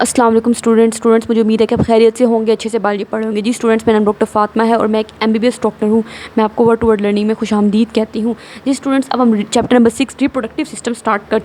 अस्सलाम वालेकुम स्टूडेंट्स मुझे उम्मीद है कि आप खैरियत से होंगे, अच्छे से बायोलॉजी पढ़े होंगे। जी स्टूडेंट्स, मेरा नाम डॉक्टर फातिमा है और मैं एक MBBS डॉक्टर हूँ। मैं आपको वर्ड टू वर्ड लर्निंग में खुशामदीद कहती हूँ। जी स्टूडेंट्स, अब हम चैप्टर नंबर 6 रिप्रोडक्टिव सिस्टम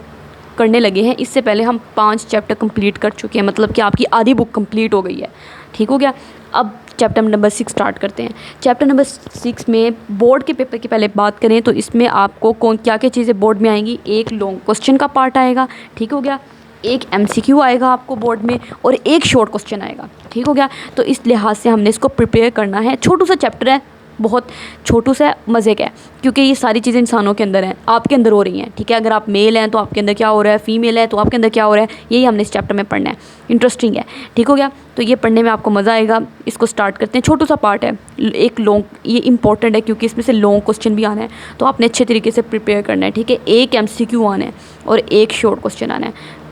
करने लगे हैं। इससे पहले हम 5 चैप्टर कंप्लीट कर चुके हैं, मतलब कि आपकी आधी बुक कंप्लीट हो गई है। ठीक हो गया। अब चैप्टर नंबर 6 स्टार्ट करते हैं। चैप्टर नंबर 6 में बोर्ड के पेपर की पहले बात करें तो इसमें आपको क्या क्या चीज़ें बोर्ड में आएंगी। एक लॉन्ग क्वेश्चन का पार्ट आएगा, ठीक हो गया। एक MCQ आएगा आपको बोर्ड में और एक शॉर्ट क्वेश्चन आएगा, ठीक हो गया। तो इस लिहाज से हमने इसको प्रिपेयर करना है। छोटू सा चैप्टर है, बहुत छोटू सा मज़े का है, क्योंकि ये सारी चीज़ें इंसानों के अंदर हैं, आपके अंदर हो रही हैं। ठीक है, अगर आप मेल हैं तो आपके अंदर क्या हो रहा है, फीमेल है तो आपके अंदर क्या हो रहा है, यही हमने इस चैप्टर में पढ़ना है। इंटरेस्टिंग है, ठीक हो गया। तो ये पढ़ने में आपको मज़ा आएगा। इसको स्टार्ट करते हैं। छोटू सा पार्ट है, एक लॉन्ग, ये इंपॉर्टेंट है क्योंकि इसमें से लॉन्ग क्वेश्चन भी आना है, तो आपने अच्छे तरीके से प्रिपेयर करना है। ठीक है, एक MCQ आना है और एक शॉर्ट क्वेश्चन आना है।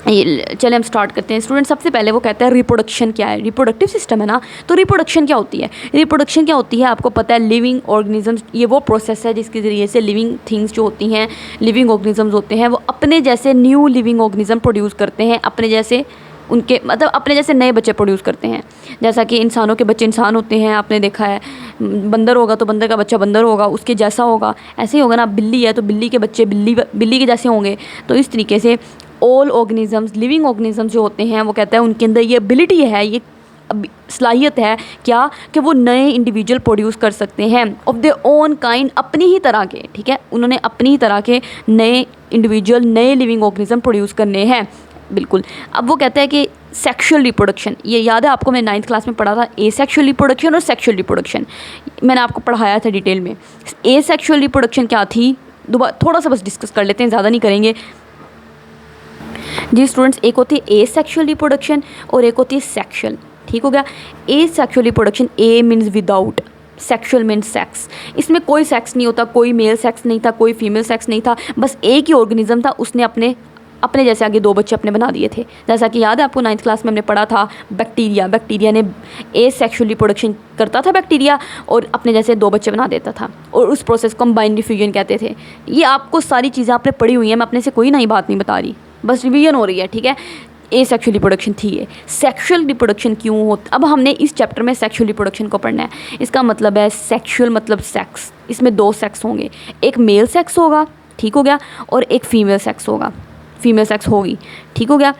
चले हम स्टार्ट करते हैं। स्टूडेंट, सबसे पहले वो कहता है रिप्रोडक्शन क्या है। रिप्रोडक्टिव सिस्टम है ना, तो रिप्रोडक्शन क्या होती है। रिप्रोडक्शन क्या होती है आपको पता है, लिविंग ऑर्गेनिजम्स, ये वो प्रोसेस है जिसके ज़रिए से लिविंग थिंग्स जो होती हैं, लिविंग ऑर्गेनिजम्स होते हैं, वो अपने जैसे न्यू लिविंग ऑर्गेनिज्म प्रोड्यूस करते हैं, अपने जैसे उनके मतलब अपने जैसे नए बच्चे प्रोड्यूस करते हैं। जैसा कि इंसानों के बच्चे इंसान होते हैं, आपने देखा है, बंदर होगा तो बंदर का बच्चा बंदर होगा, उसके जैसा होगा। ऐसे ही होगा ना, बिल्ली है तो बिल्ली के बच्चे बिल्ली के जैसे होंगे। तो इस तरीके से ऑल ऑर्गेनिजम्स, लिविंग ऑर्गेनिजम्स जो होते हैं, वो कहता है उनके अंदर ये एबिलिटी है, ये सलाहियत है क्या, कि वो नए इंडिविजुअल प्रोड्यूस कर सकते हैं ऑफ देयर ओन काइंड, अपनी ही तरह के। ठीक है, उन्होंने अपनी ही तरह के नए इंडिविजुअल, नए लिविंग ऑर्गेनिज्म प्रोड्यूस करने हैं। बिल्कुल। अब वो कहता है कि सेक्शुअल रिप्रोडक्शन, ये याद है आपको, मैंने 9th क्लास में पढ़ा था, एसेक्सुअल रिप्रोडक्शन और सेक्शुअल रिप्रोडक्शन, मैंने आपको पढ़ाया था डिटेल में। एसेक्सुअल रिप्रोडक्शन क्या थी, दोबारा थोड़ा सा बस डिस्कस कर लेते हैं, ज़्यादा नहीं करेंगे। जी स्टूडेंट्स, एक होती है एसेक्सुअल रिप्रोडक्शन और एक होती है सेक्शुअल। ठीक हो गया। Asexual reproduction, a means without, sexual means sex. इसमें कोई सेक्स नहीं होता, कोई मेल सेक्स नहीं था, कोई फीमेल सेक्स नहीं था, बस एक ही ऑर्गेनिज्म था, उसने अपने जैसे आगे 2 बच्चे अपने बना दिए थे। जैसा कि याद है आपको 9th क्लास में हमने पढ़ा था, बैक्टीरिया ने एसेक्सुअल रिप्रोडक्शन करता था बैक्टीरिया, और अपने जैसे 2 बच्चे बना देता था, और उस प्रोसेस को कम्बाइंड फ्यूजन कहते थे। ये आपको सारी चीज़ें आपने पढ़ी हुई हैं, मैं अपने से कोई नई बात नहीं बता रही, बस रिवीजन हो रही है। ठीक है, एसेक्सुअल रिप्रोडक्शन थी ये। सेक्शुअल रिप्रोडक्शन क्यों होता, अब हमने इस चैप्टर में सेक्शुअल रिप्रोडक्शन को पढ़ना है। इसका मतलब है सेक्शुअल मतलब सेक्स, इसमें 2 सेक्स होंगे, एक मेल सेक्स होगा, ठीक हो गया, और एक फीमेल सेक्स होगा, फीमेल सेक्स होगी। ठीक हो गया।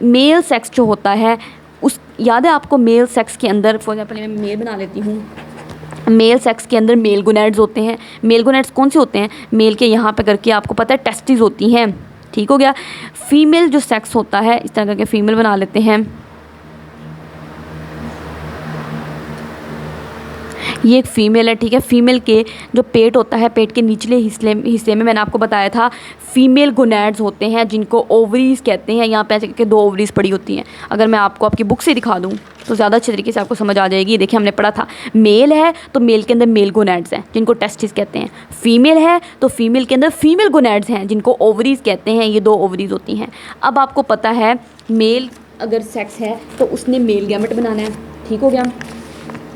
मेल सेक्स जो होता है उस, याद है आपको, मेल सेक्स के अंदर, फॉर एग्जाम्पल मैं मेल बना लेती हूँ, मेल सेक्स के अंदर मेल गोनैड्स होते हैं। मेल गोनैड्स कौन से होते हैं, मेल के यहाँ पे करके आपको पता है टेस्टिस होती हैं। ठीक हो गया। फीमेल जो सेक्स होता है, इस तरह करके फीमेल बना लेते हैं, ये एक फ़ीमेल है। ठीक है, फीमेल के जो पेट होता है, पेट के निचले हिस्से में मैंने आपको बताया था फीमेल गोनैड्स होते हैं, जिनको ओवरीज़ कहते हैं। यहाँ पे ऐसे करके 2 ओवरीज़ पड़ी होती हैं। अगर मैं आपको आपकी बुक से दिखा दूँ तो ज़्यादा अच्छे तरीके से आपको समझ आ जाएगी। देखिए, हमने पढ़ा था मेल है तो मेल के अंदर मेल गोनैड्स हैं, जिनको टेस्टिस कहते हैं। फीमेल है तो फीमेल के अंदर फीमेल गोनैड्स हैं, जिनको ओवरीज़ कहते हैं। ये 2 ओवरीज़ होती हैं। अब आपको पता है, मेल अगर सेक्स है तो उसने मेल गैमेट बनाना है। ठीक हो गया,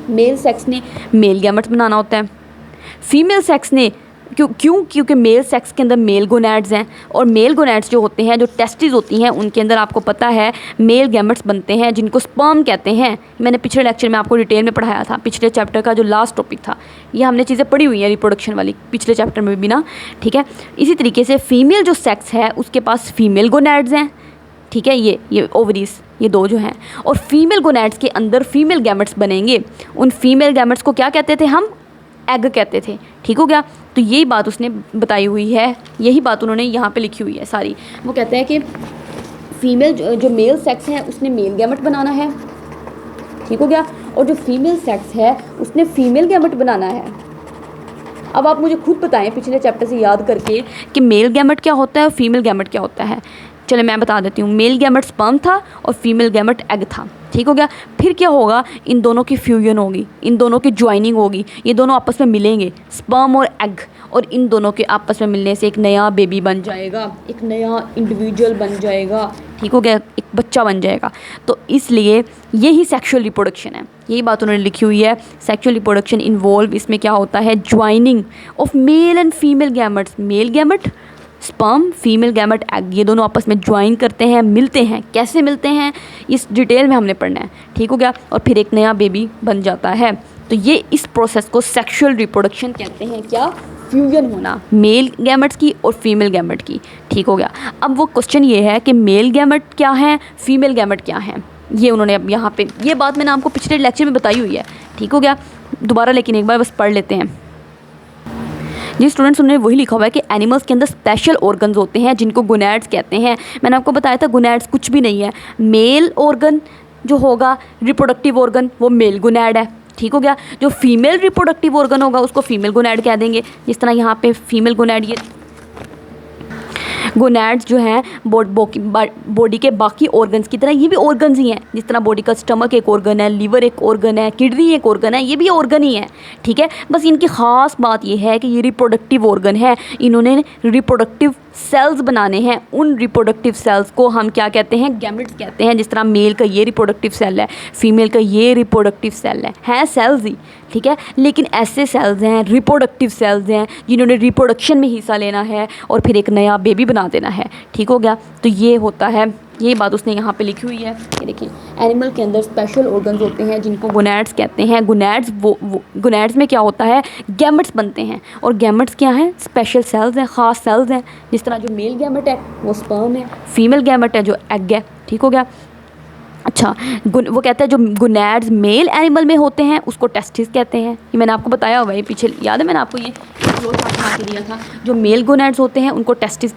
मेल सेक्स ने मेल गैमेट्स बनाना होता है। फीमेल सेक्स ने क्योंकि मेल सेक्स के अंदर मेल गोनैड्स हैं, और मेल गोनैड्स जो होते हैं, जो टेस्टिस होती हैं, उनके अंदर आपको पता है मेल गैमेट्स बनते हैं, जिनको स्पर्म कहते हैं। मैंने पिछले लेक्चर में आपको डिटेल में पढ़ाया था, पिछले चैप्टर का जो लास्ट टॉपिक था, ये हमने चीज़ें पढ़ी हुई हैं रिप्रोडक्शन वाली पिछले चैप्टर में भी ना। ठीक है, इसी तरीके से फीमेल जो सेक्स है उसके पास फीमेल गोनैड्स हैं। ठीक है, ये ओवरीज, ये 2 जो हैं, और फीमेल गोनैड्स के अंदर फीमेल गैमेट्स बनेंगे। उन फीमेल गैमेट्स को क्या कहते थे हम, एग कहते थे। ठीक हो गया। तो यही बात उसने बताई हुई है, यही बात उन्होंने यहाँ पे लिखी हुई है सारी। वो कहते हैं कि फीमेल जो मेल सेक्स है उसने मेल गैमेट बनाना है। ठीक हो गया, और जो फीमेल सेक्स है उसने फीमेल गैमेट बनाना है। अब आप मुझे खुद बताएं पिछले चैप्टर से याद करके कि मेल गैमेट क्या होता है और फीमेल गैमेट क्या होता है। चलो मैं बता देती हूँ। मेल गैमेट स्पर्म था और फीमेल गैमेट एग था। ठीक हो गया। फिर क्या होगा, इन दोनों की फ्यूजन होगी, इन दोनों की ज्वाइनिंग होगी, ये दोनों आपस में मिलेंगे, स्पर्म और एग, और इन दोनों के आपस में मिलने से एक नया बेबी बन जाएगा, एक नया इंडिविजुअल बन जाएगा। ठीक हो गया, एक बच्चा बन जाएगा। तो इसलिए यही सेक्शुअल रिप्रोडक्शन है, यही बात उन्होंने लिखी हुई है। सेक्शुअल रिप्रोडक्शन इन्वॉल्व, इसमें क्या होता है, joining of male and female gametes, male gamete sperm, female gamete, egg, ये दोनों आपस में ज्वाइन करते हैं, मिलते हैं। कैसे मिलते हैं इस डिटेल में हमने पढ़ना है, ठीक हो गया। और फिर एक नया बेबी बन जाता है। तो ये इस प्रोसेस को सेक्सुअल रिप्रोडक्शन कहते हैं। क्या? फ्यूजन होना मेल गैमेट्स की और फीमेल गैमेट की, ठीक हो गया। अब वो क्वेश्चन ये है कि मेल गैमेट क्या है, फीमेल गैमेट क्या है, ये उन्होंने अब यहाँ पे, ये बात मैंने आपको पिछले लेक्चर में बताई हुई है, ठीक हो गया। दोबारा लेकिन एक बार बस पढ़ लेते हैं। जी स्टूडेंट्स, उन्होंने वही लिखा हुआ है कि एनिमल्स के अंदर स्पेशल ऑर्गन्स होते हैं जिनको गोनैड्स कहते हैं। मैंने आपको बताया था गोनैड्स कुछ भी नहीं है। मेल ऑर्गन जो होगा रिप्रोडक्टिव ऑर्गन वो मेल गोनैड है, ठीक हो गया। जो फीमेल रिप्रोडक्टिव ऑर्गन होगा उसको फीमेल गोनैड कह देंगे। जिस तरह यहाँ पे फीमेल गोनैड, ये गोनैड्स जो हैं बॉडी के बाकी ऑर्गन्स की तरह ये भी ऑर्गन्स ही हैं। जिस तरह बॉडी का स्टमक एक ऑर्गन है, लीवर एक ऑर्गन है, किडनी एक ऑर्गन है, ये भी ऑर्गन ही है, ठीक है। बस इनकी ख़ास बात ये है कि ये रिप्रोडक्टिव ऑर्गन है। इन्होंने रिप्रोडक्टिव सेल्स बनाने हैं। उन रिप्रोडक्टिव सेल्स को हम क्या कहते हैं? गैमेट्स कहते हैं। जिस तरह मेल का ये रिप्रोडक्टिव सेल है, फीमेल का ये रिप्रोडक्टिव सेल है सेल्स ही, ठीक है। लेकिन ऐसे सेल्स हैं, रिप्रोडक्टिव सेल्स हैं, जिन्होंने रिप्रोडक्शन में हिस्सा लेना है और फिर एक नया बेबी बना देना है, ठीक हो गया। तो ये होता है, ये बात उसने यहाँ पे लिखी हुई है। ये देखिए, एनिमल के अंदर स्पेशल ऑर्गन्स होते हैं जिनको गोनैड्स कहते हैं। गोनैड्स वो गोनैड्स में क्या होता है? गैमेट्स बनते हैं। और गैमेट्स क्या हैं? स्पेशल सेल्स हैं, ख़ास सेल्स हैं। जिस तरह जो मेल गैमेट है वो स्पर्म है, फीमेल गैमेट है जो एग है, ठीक हो गया। अच्छा, वो कहता है जो गोनैड्स मेल एनिमल में होते हैं उसको टेस्टिस कहते हैं। ये मैंने आपको बताया हुआ है, पीछे याद है मैंने आपको ये फ्लो चार्ट बना के दिया था। जो मेल गोनैड्स होते हैं उनको टेस्टिस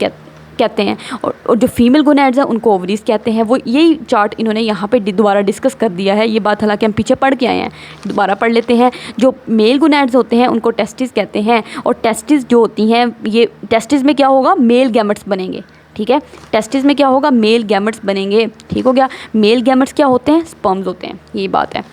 कहते हैं और जो फीमेल गोनैड्स हैं उनको ओवरीज कहते हैं। वो यही चार्ट इन्होंने यहाँ पे दोबारा डिस्कस कर दिया है। ये बात हालांकि हम पीछे पढ़ के आए हैं, दोबारा पढ़ लेते हैं। जो मेल गोनैड्स होते हैं उनको टेस्टिस कहते हैं। और टेस्टिस जो होती हैं, ये टेस्टिस में क्या होगा? मेल गैमेट्स बनेंगे, ठीक है। टेस्टिस में क्या होगा? मेल गैमेट्स बनेंगे, ठीक हो गया। मेल गैमेट्स क्या होते हैं? स्पर्म्स होते हैं, यही बात है।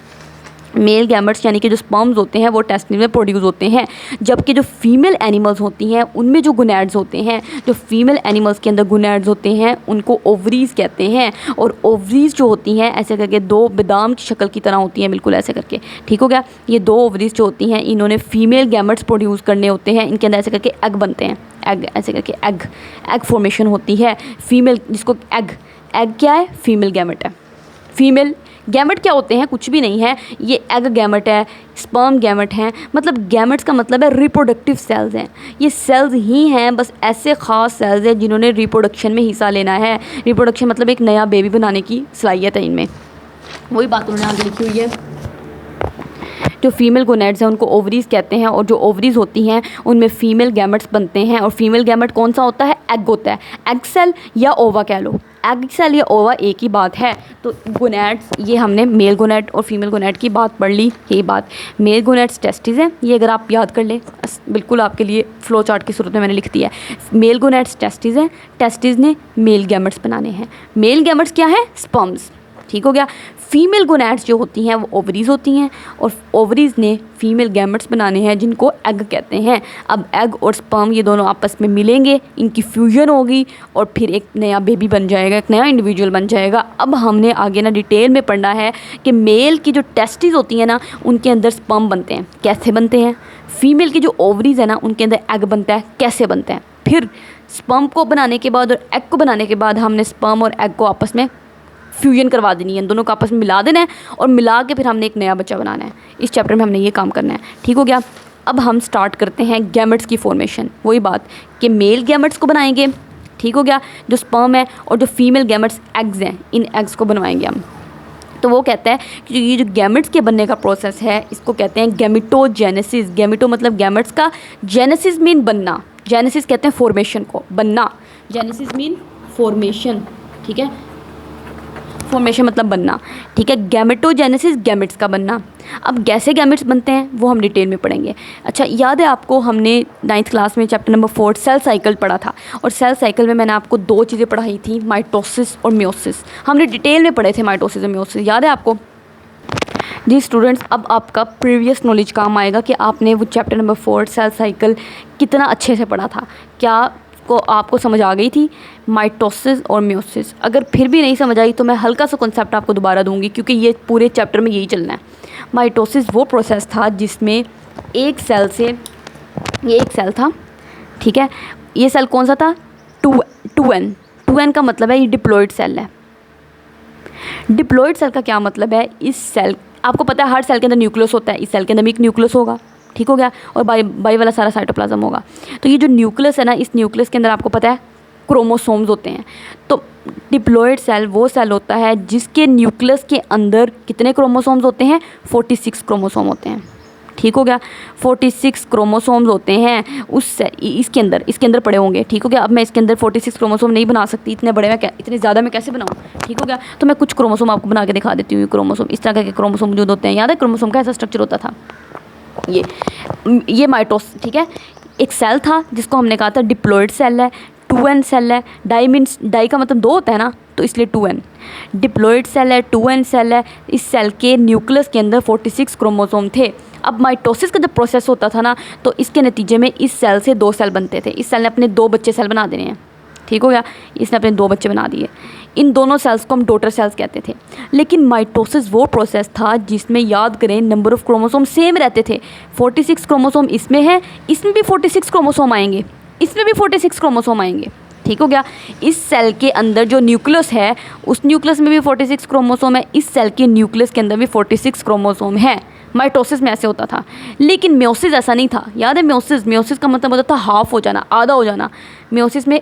मेल गैमेट्स यानी कि जो स्पर्म्स होते हैं वो टेस्टिस में प्रोड्यूस होते हैं। जबकि जो फीमेल एनिमल्स होती हैं उनमें जो गोनैड्स होते हैं, जो फीमेल एनिमल्स के अंदर गोनैड्स होते हैं उनको ओवरीज कहते हैं। और ओवरीज जो होती हैं ऐसे करके दो बादाम की शक्ल की तरह होती हैं, बिल्कुल ऐसे करके, ठीक हो गया। ये दो ओवरीज जो होती हैं इन्होंने फीमेल गैमेट्स प्रोड्यूस करने होते हैं। इनके अंदर ऐसे करके एग बनते हैं, एग ऐसे करके एग फॉर्मेशन होती है। फीमेल जिसको एग क्या है? फीमेल गैमेट है। फीमेल गैमेट क्या होते हैं? कुछ भी नहीं है। ये एग गैमेट है, स्पर्म गैमेट हैं। मतलब गैमेट्स का मतलब है रिप्रोडक्टिव सेल्स हैं। ये सेल्स ही हैं, बस ऐसे ख़ास सेल्स हैं जिन्होंने रिप्रोडक्शन में हिस्सा लेना है। रिप्रोडक्शन मतलब एक नया बेबी बनाने की सलाहियत है इनमें। वही बात उन्होंने आगे लिखी हुई है। जो फीमेल गोनैड्स हैं उनको ओवरीज कहते हैं। और जो ओवरीज होती हैं उनमें फीमेल गैमेट्स बनते हैं। और फीमेल गैमेट कौन सा होता है? एग होता है। एग सेल या ओवा कह लो, एग सेल या ओवा एक ही बात है। तो गोनैड्स, ये हमने मेल गोनैड और फीमेल गोनैड की बात पढ़ ली। यही बात, मेल गोनैड्स टेस्टिस हैं, ये अगर आप याद कर लें, बिल्कुल आपके लिए फ्लो चार्ट की सूरत में मैंने लिख दिया है। मेल गोनैड्स टेस्टिस हैं, टेस्टिस ने मेल गैमेट्स बनाने हैं। मेल गैमेट्स क्या है? स्पर्म्स, ठीक हो गया। फीमेल गोनैड्स जो होती हैं वो ओवरीज होती हैं और ओवरीज ने फीमेल गैमेट्स बनाने हैं जिनको एग कहते हैं। अब एग और स्पर्म ये दोनों आपस में मिलेंगे, इनकी फ्यूजन होगी और फिर एक नया बेबी बन जाएगा, एक नया इंडिविजुअल बन जाएगा। अब हमने आगे ना डिटेल में पढ़ना है कि मेल की जो टेस्टिस होती हैं ना उनके अंदर स्पर्म बनते हैं, कैसे बनते हैं। फीमेल की जो ओवरीज है ना उनके अंदर एग बनता है, कैसे बनता है। फिर स्पर्म को बनाने के बाद और एग को बनाने के बाद हमने स्पर्म और एग को आपस में फ्यूजन करवा देनी है, इन दोनों को आपस में मिला देना है और मिला के फिर हमने एक नया बच्चा बनाना है। इस चैप्टर में हमने ये काम करना है, ठीक हो गया। अब हम स्टार्ट करते हैं गैमेट्स की फॉर्मेशन। वही बात कि मेल गैमेट्स को बनाएंगे, ठीक हो गया, जो स्पर्म है, और जो फीमेल गैमेट्स एग्स हैं, इन एग्स को बनवाएंगे हम। तो वो कहता है कि ये जो गैमेट्स के बनने का प्रोसेस है इसको कहते हैं गैमेटोजेनेसिस। गैमेटो मतलब गैमेट्स का, जेनेसिस मीन बनना, जेनेसिस कहते हैं फॉर्मेशन को, बनना, जेनेसिस मीन फॉर्मेशन, ठीक है। फॉर्मेशन मतलब बनना, ठीक है। गैमेटोजेनेसिस गैमेट्स का बनना। अब कैसे गैमेट्स बनते हैं वो हम डिटेल में पढ़ेंगे। अच्छा, याद है आपको हमने 9th क्लास में चैप्टर नंबर 4 सेल साइकिल पढ़ा था और सेल साइकिल में मैंने आपको दो चीज़ें पढ़ाई थी, माइटोसिस और मियोसिस। हमने डिटेल में पढ़े थे माइटोसिस और मियोसिस, याद है आपको? जी स्टूडेंट्स, अब आपका प्रीवियस नॉलेज काम आएगा कि आपने वो चैप्टर नंबर 4 सेल साइकिल कितना अच्छे से पढ़ा था, क्या को आपको समझ आ गई थी माइटोसिस और मियोसिस। अगर फिर भी नहीं समझ आई तो मैं हल्का सा कॉन्सेप्ट आपको दोबारा दूंगी क्योंकि ये पूरे चैप्टर में यही चलना है। माइटोसिस वो प्रोसेस था जिसमें एक सेल से, ये एक सेल था, ठीक है, ये सेल कौन सा था? टू एन का मतलब है ये डिप्लॉयड सेल है। डिप्लॉयड सेल का क्या मतलब है, इस सेल, आपको पता है हर सेल के अंदर न्यूक्लियस होता है, इस सेल के अंदर भी एक न्यूक्लियस होगा, ठीक हो गया, और बाई वाला सारा साइटोप्लाज्म होगा। तो ये जो न्यूक्लियस है ना, इस न्यूक्लियस के अंदर आपको पता है क्रोमोसोम्स होते हैं। तो डिप्लॉयड सेल वो सेल होता है जिसके न्यूक्लियस के अंदर कितने क्रोमोसोम्स होते हैं, 46 क्रोमोसोम होते हैं, ठीक हो गया। 46 क्रोमोसोम्स होते हैं उस इसके अंदर पड़े होंगे, ठीक हो गया। अब मैं इसके अंदर 46 क्रोमोसोम नहीं बना सकती, इतने बड़े में इतने ज़्यादा मैं कैसे बनाऊँ, ठीक हो गया। तो मैं कुछ क्रोमोसोम आपको बना के दिखा देती हूँ। क्रोमोसोम इस तरह के क्रोमोसोम मौजूद होते हैं। याद है क्रोमोसोम का ऐसा स्ट्रक्चर होता था, ये माइटोस, ठीक है। एक सेल था जिसको हमने कहा था डिप्लॉयड सेल है, 2n सेल है। डाई का मतलब 2 होता है ना, तो इसलिए 2n। डिप्लॉयड सेल है, 2n सेल है। इस सेल के न्यूक्लियस के अंदर 46 क्रोमोसोम थे। अब माइटोसिस का जब प्रोसेस होता था ना, तो इसके नतीजे में इस सेल से 2 सेल बनते थे। इस सेल ने अपने 2 बच्चे सेल बना देने हैं, ठीक हो गया। इसने अपने 2 बच्चे बना दिए। इन दोनों सेल्स को हम डॉटर सेल्स कहते थे। लेकिन माइटोसिस वो प्रोसेस था जिसमें, याद करें, नंबर ऑफ़ क्रोमोसोम सेम रहते थे। 46 क्रोमोसोम इसमें है, इसमें भी 46 क्रोमोसोम आएंगे, इसमें भी 46 क्रोमोसोम आएंगे, ठीक हो गया। इस सेल के अंदर जो न्यूक्लियस है, उस न्यूक्लियस में भी 46 क्रोमोसोम है, इस सेल के न्यूक्लियस के अंदर भी 46 क्रोमोसोम है। माइटोसिस में ऐसे होता था। लेकिन म्योसिस ऐसा नहीं था। याद है म्योसिस का मतलब होता था हाफ हो जाना, आधा हो जाना। म्योसिस में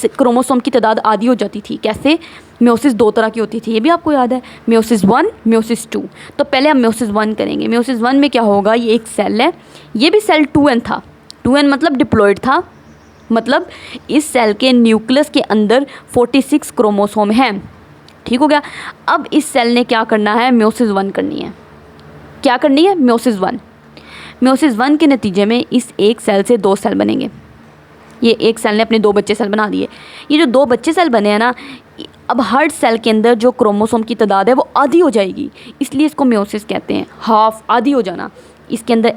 क्रोमोसोम की तादाद आधी हो जाती थी। कैसे? म्योसिस 2 तरह की होती थी, ये भी आपको याद है, म्योसिस 1, म्योसिस 2। तो पहले हम म्योसिस 1 करेंगे। म्योसिस 1 में क्या होगा, ये एक सेल है, ये भी सेल 2n था। 2n मतलब डिप्लॉयड था, मतलब इस सेल के न्यूक्लियस के अंदर 46 क्रोमोसोम हैं, ठीक हो गया। अब इस सेल ने क्या करना है, म्योसिस 1 करनी है। क्या करनी है? म्योसिस 1। म्योसिस 1 के नतीजे में इस एक सेल से 2 सेल बनेंगे। ये एक सेल ने अपने 2 बच्चे सेल बना दिए। ये जो 2 बच्चे सेल बने हैं ना, अब हर सेल के अंदर जो क्रोमोसोम की तादाद है वो आधी हो जाएगी, इसलिए इसको म्योसिस कहते हैं, हाफ, आधी हो जाना। इसके अंदर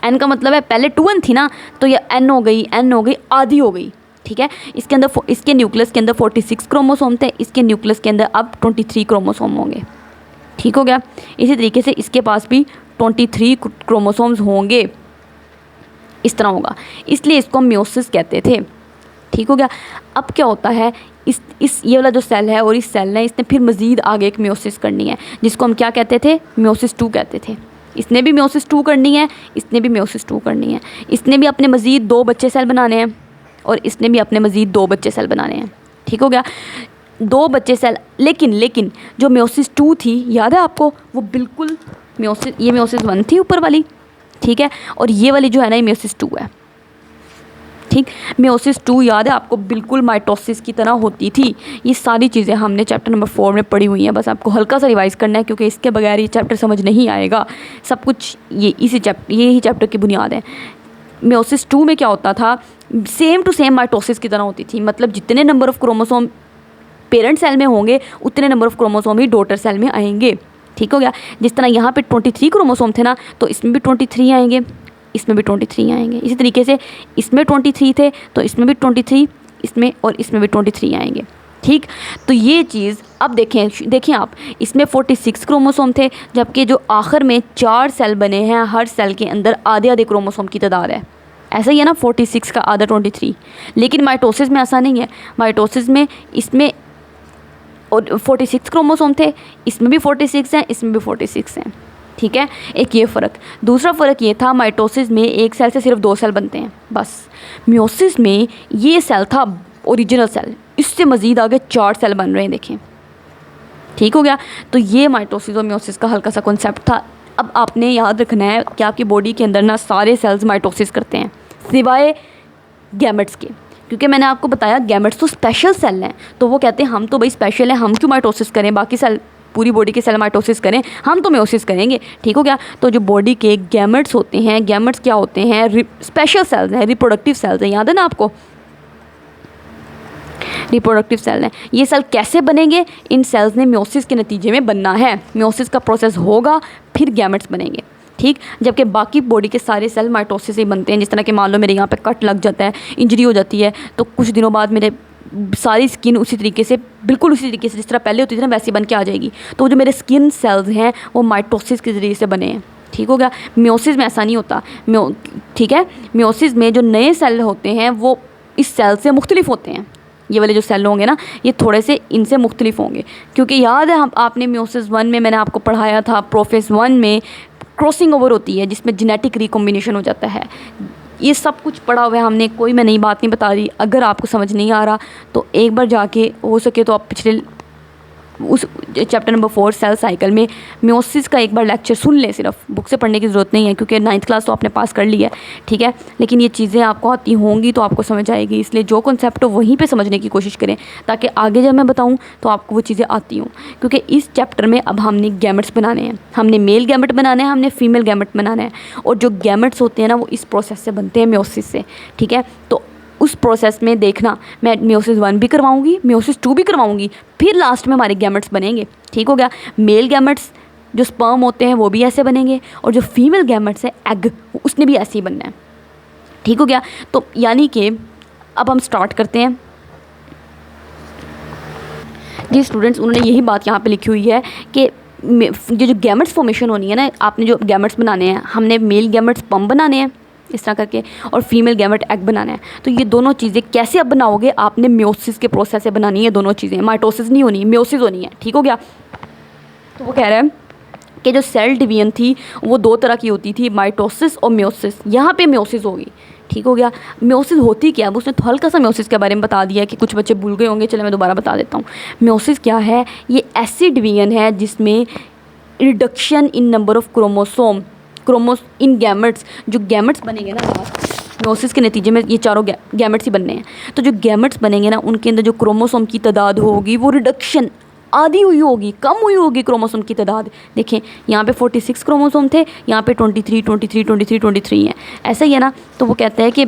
एन का मतलब है, पहले 2n थी ना, तो ये n हो गई, आधी हो गई, ठीक है। इसके अंदर, इसके न्यूक्लियस के अंदर 46 क्रोमोसोम थे, इसके न्यूक्लियस के अंदर अब 23 क्रोमोसोम होंगे, ठीक हो गया। इसी तरीके से इसके पास भी 23 क्रोमोसोम्स होंगे, इस तरह होगा, इसलिए इसको म्योसिस कहते थे, ठीक हो गया। अब क्या होता है, इस ये वाला जो सेल है और इस सेल ने, इसने फिर मज़ीद आगे एक म्योसिस करनी है, जिसको हम क्या कहते थे, म्योसिस 2 कहते थे। इसने भी म्योसिस 2 करनी है, इसने भी म्योसिस 2 करनी है। इसने भी अपने मज़ीद 2 बच्चे सेल बनाने हैं और इसने भी अपने मज़ीद 2 बच्चे सेल बनाने हैं, ठीक हो गया। 2 बच्चे सेल, लेकिन जो म्योसिस 2 थी, याद है आपको, वो बिल्कुल ये म्योसिस 1 थी ऊपर वाली, ठीक है, और ये वाली जो है ना, ये म्योसिस 2 है, ठीक। म्योसिस 2 याद है आपको, बिल्कुल माइटोसिस की तरह होती थी। ये सारी चीज़ें हमने चैप्टर नंबर 4 में पढ़ी हुई हैं, बस आपको हल्का सा रिवाइज़ करना है, क्योंकि इसके बगैर ये चैप्टर समझ नहीं आएगा। सब कुछ यही चैप्टर की बुनियाद है। म्योसिस 2 में क्या होता था, सेम टू सेम माइटोसिस की तरह होती थी, मतलब जितने number of chromosome parent cell में होंगे, उतने नंबर ऑफ़ क्रोमोसोम ही डॉटर सेल में आएंगे, ठीक हो गया। जिस तरह यहाँ पे 23 क्रोमोसोम थे ना, तो इसमें भी 23 आएंगे, इसमें भी 23 आएंगे। इसी तरीके से इसमें 23 थे, तो इसमें भी 23, इसमें और इसमें भी 23 आएंगे, ठीक। तो ये चीज़ अब देखें आप, इसमें 46 क्रोमोसोम थे, जबकि जो आखिर में 4 सेल बने हैं, हर सेल के अंदर आधे क्रोमोसोम की तादाद है। ऐसा ही है ना, 46 का आधा 23। लेकिन माइटोसिस में ऐसा नहीं है। माइटोसिस में इसमें और 46 क्रोमोसोम थे, इसमें भी 46 हैं, इसमें भी 46 हैं, ठीक है। एक ये फ़र्क। दूसरा फ़र्क ये था, माइटोसिस में एक सेल से सिर्फ 2 सेल बनते हैं बस। म्योसिस में ये सेल था ओरिजिनल सेल, इससे मज़ीद आगे 4 सेल बन रहे हैं, देखें, ठीक हो गया। तो ये माइटोसिस और म्योसिस का हल्का सा कॉन्सेप्ट था। अब आपने याद रखना है कि आपकी बॉडी के अंदर ना सारे सेल्स माइटोसिस करते हैं, सिवाय गैमेट्स के, क्योंकि मैंने आपको बताया गैमेट्स तो स्पेशल सेल हैं। तो वो कहते हैं हम तो भाई स्पेशल हैं, हम क्यों माइटोसिस करें, बाकी सेल, पूरी बॉडी के सेल माइटोसिस करें, हम तो म्योसिस करेंगे, ठीक हो गया। तो जो बॉडी के गैमेट्स होते हैं, गैमेट्स क्या होते हैं, स्पेशल सेल्स हैं, रिप्रोडक्टिव सेल्स हैं, याद है ना आपको, रिप्रोडक्टिव सेल हैं। ये सेल कैसे बनेंगे, इन सेल्स ने म्योसिस के नतीजे में बनना है। म्योसिस का प्रोसेस होगा, फिर गैमेट्स बनेंगे, ठीक। जबकि बाकी बॉडी के सारे सेल माइटोसिस से ही बनते हैं। जिस तरह के मान लो मेरे यहाँ पे कट लग जाता है, इंजरी हो जाती है, तो कुछ दिनों बाद मेरे सारी स्किन उसी तरीके से, बिल्कुल उसी तरीके से जिस तरह पहले होती थी ना, वैसी बन के आ जाएगी। तो जो मेरे स्किन सेल्स हैं वो माइटोसिस के ज़रिए से बने हैं, ठीक हो गया। म्योसिस में ऐसा नहीं होता, ठीक है। म्योसिस में जो नए सेल होते हैं वो इस सेल से मुख्तलिफ होते हैं। ये वाले जो सेल होंगे ना, ये थोड़े से इनसे मुख्तलिफ होंगे, क्योंकि याद है हम आपने म्योसिस 1 में मैंने आपको पढ़ाया था, प्रोफेस 1 में क्रॉसिंग ओवर होती है जिसमें जेनेटिक रिकॉम्बिनेशन हो जाता है। ये सब कुछ पढ़ा हुआ है हमने, कोई मैं नई बात नहीं बता रही। अगर आपको समझ नहीं आ रहा तो एक बार जाके हो सके तो आप पिछले उस चैप्टर नंबर 4 सेल साइकिल में म्योसिस का एक बार लेक्चर सुन लें। सिर्फ बुक से पढ़ने की ज़रूरत नहीं है, क्योंकि 9th क्लास तो आपने पास कर ली है, ठीक है। लेकिन ये चीज़ें आपको आती होंगी तो आपको समझ आएगी, इसलिए जो कॉन्सेप्ट हो वहीं पे समझने की कोशिश करें, ताकि आगे जब मैं बताऊँ तो आपको वो चीज़ें आती हों। क्योंकि इस चैप्टर में अब हमने गैमेट्स बनाने हैं, हमने मेल गैमेट बनाना है, हमने फीमेल गैमेट बनाना है। और जो गैमेट्स होते हैं ना, वो इस प्रोसेस से बनते हैं, म्योसिस से, ठीक है। तो उस प्रोसेस में देखना, मैं म्योसिस 1 भी करवाऊंगी, म्योसिस 2 भी करवाऊंगी, फिर लास्ट में हमारे गैमेट्स बनेंगे, ठीक हो गया। मेल गैमेट्स जो स्पर्म होते हैं वो भी ऐसे बनेंगे, और जो फीमेल गैमेट्स है एग, उसने भी ऐसे ही बनना है, ठीक हो गया। तो यानी कि अब हम स्टार्ट करते हैं। जी स्टूडेंट्स, उन्होंने यही बात यहाँ पे लिखी हुई है कि ये जो गैमेट्स फॉर्मेशन होनी है ना, आपने जो गैमेट्स बनाने हैं, हमने मेल गैमेट्स स्पर्म बनाने हैं इस तरह करके, और फीमेल गैमेट एग बनाना है। तो ये दोनों चीज़ें कैसे अब बनाओगे, आपने म्योसिस के प्रोसेस से बनानी है दोनों चीज़ें, माइटोसिस नहीं होनी, म्योसिस होनी है, ठीक हो गया। तो वो कह रहे हैं कि जो सेल डिवीजन थी वो 2 तरह की होती थी, माइटोसिस और म्योसिस। यहाँ पे म्योसिस होगी, ठीक हो गया। म्योसिस होती क्या है, उसने तो हल्का सा म्योसिस के बारे में बता दिया कि कुछ बच्चे भूल गए होंगे, चलो मैं दोबारा बता देता हूँ। म्योसिस क्या है, ये ऐसी डिवीजन है जिसमें reduction in number of chromosome in gametes, जो गैमेट्स बनेंगे ना म्योसिस के नतीजे में, ये चारों गैमेट्स ही बनने हैं। तो जो गैमेट्स बनेंगे ना, उनके अंदर जो क्रोमोसोम की तादाद होगी वो रिडक्शन आधी हुई होगी, कम हुई होगी क्रोमोसोम की तादाद। देखें यहाँ पे 46 क्रोमोसोम थे, यहाँ पे 23 हैं, ऐसा ही है ना। तो वो कहते हैं कि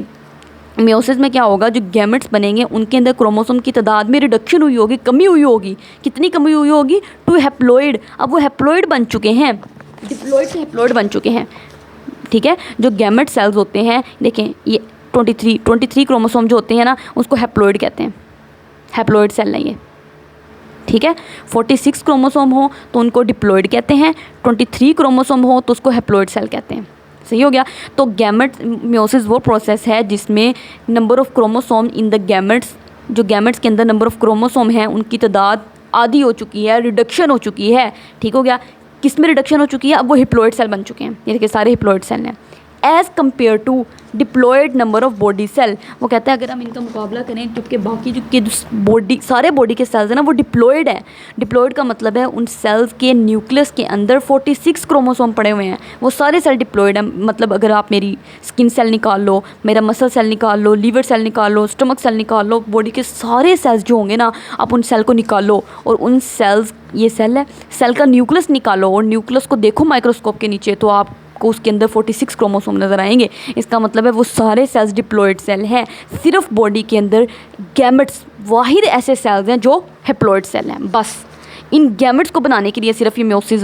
म्योसिस में क्या होगा, जो गैमेट्स बनेंगे उनके अंदर क्रोमोसोम की तादाद में रिडक्शन हुई होगी, कमी हुई होगी। कितनी कमी हुई होगी, 2 हैप्लॉइड, अब वो हैप्लॉइड बन चुके हैं, डिप्लॉइड से हैप्लॉइड बन चुके हैं, ठीक है। जो गैमेट सेल्स होते हैं, देखें ये 23 क्रोमोसोम जो होते हैं ना, उसको हैप्लॉइड कहते हैं, हैप्लॉइड सेल नहीं है, ठीक है। 46 क्रोमोसोम हो तो उनको डिप्लॉइड कहते हैं, 23 क्रोमोसोम हो तो उसको हैप्लॉइड सेल कहते हैं, सही हो गया। तो गैमेट म्योसिस वो प्रोसेस है जिसमें number of chromosome in the gametes, जो गैमेट्स के अंदर नंबर ऑफ क्रोमोसोम हैं उनकी तादाद आधी हो चुकी है, रिडक्शन हो चुकी है, ठीक हो गया। किस में रिडक्शन हो चुकी है, अब वो हिप्लॉइड सेल बन चुके हैं, ये देखिए सारे हिप्लॉइड सेल हैं, as compare to diploid number of body cell. वो कहता है अगर हम इनका मुकाबला करें, जबकि बाकी जो बॉडी, सारे बॉडी के सेल्स हैं ना, वो डिप्लॉयड है। डिप्लॉयड का मतलब है उन सेल्स के न्यूक्लियस के अंदर 46 क्रोमोसोम पड़े हुए हैं, वो सारे सेल डिप्लॉयड हैं। मतलब अगर आप मेरी स्किन सेल निकाल लो, मेरा मसल सेल निकाल लो, लीवर सेल निकाल लो, स्टमक सेल निकाल लो, बॉडी के सारे सेल्स जो होंगे ना, आप उन सेल को निकालो और उन सेल्स, ये सेल है, सेल का न्यूक्लियस निकालो और न्यूक्लियस को देखो माइक्रोस्कोप के नीचे, तो आप को उसके अंदर 46 क्रोमोसोम नज़र आएंगे। इसका मतलब है वो सारे सेल्स डिप्लॉयड सेल हैं। सिर्फ बॉडी के अंदर गैमेट्स वाहिद ऐसे सेल्स हैं जो हैप्लॉयड सेल हैं, बस। इन गैमेट्स को बनाने के लिए सिर्फ ये म्योसिस